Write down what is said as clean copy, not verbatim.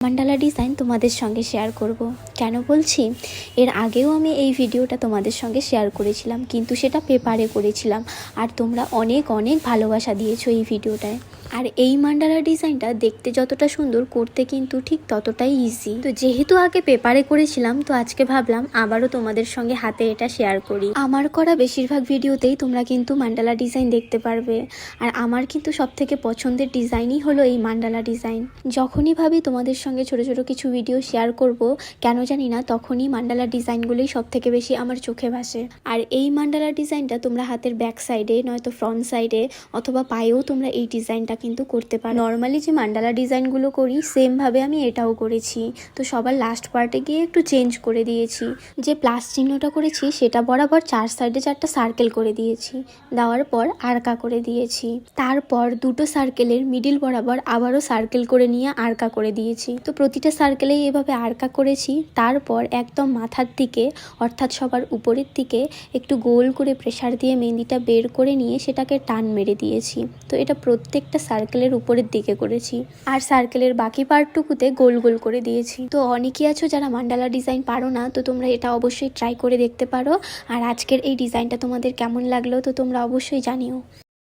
Mandala design তোমাদের সঙ্গে share করব। কেন বলছি, এর আগেও আমি এই ভিডিওটা তোমাদের সঙ্গে শেয়ার করেছিলাম, কিন্তু সেটা পেপারে করেছিলাম আর তোমরা অনেক অনেক ভালোবাসা দিয়েছো এই ভিডিওটায়। আর এই মান্ডালা ডিজাইনটা দেখতে যতটা সুন্দর, করতে কিন্তু ঠিক ততটাই ইজি। তো যেহেতু আগে পেপারে করেছিলাম, তো আজকে ভাবলাম আবারও তোমাদের সঙ্গে হাতে এটা শেয়ার করি। আমার করা বেশিরভাগ ভিডিওতেই তোমরা কিন্তু মান্ডালা ডিজাইন দেখতে পারবে, আর আমার কিন্তু সবথেকে পছন্দের ডিজাইনই হলো এই মান্ডালা ডিজাইন। যখনই ভাবি তোমাদের সঙ্গে ছোট ছোট কিছু ভিডিও শেয়ার করব, কেন জানি না তখনই মান্ডালা ডিজাইনগুলোই সব থেকে বেশি আমার চোখে ভাসে। আর এই মান্ডালা ডিজাইনটা তোমরা হাতের ব্যাক সাইডে নয়তো ফ্রন্ট সাইডে অথবা পায়েও তোমরা এই ডিজাইনটা কিন্তু করতে পারো। নর্মালি যে মান্ডালা ডিজাইনগুলো করি সেম ভাবে আমি এটাও করেছি, তো সবার লাস্ট পার্টে গিয়ে একটু চেঞ্জ করে দিয়েছি। যে প্লাস চিহ্নটা করেছি সেটা বরাবর চার সাইডে চারটা সার্কেল করে দিয়েছি, দেওয়ার পর আরকা করে দিয়েছি। তারপর দুটো সার্কেলের মিডিল বরাবর আবারও সার্কেল করে নিয়ে আরকা করে দিয়েছি। তো প্রতিটা সার্কেলেই এভাবে আরকা করেছি। তারপর একদম মাথার দিকে অর্থাৎ সবার উপরের দিকে একটু গোল করে প্রেসার দিয়ে মেহেন্দিটা বের করে নিয়ে সেটাকে টান মেরে দিয়েছি। তো এটা প্রত্যেকটা সার্কেলের উপরের দিকে করেছি, আর সার্কেলের বাকি পার্টটুকুতে গোল গোল করে দিয়েছি। তো অনেকেই আছো যারা মান্ডালা ডিজাইন পারো না, তো তোমরা এটা অবশ্যই ট্রাই করে দেখতে পারো। আর আজকের এই ডিজাইনটা তোমাদের কেমন লাগলো তো তোমরা অবশ্যই জানিও।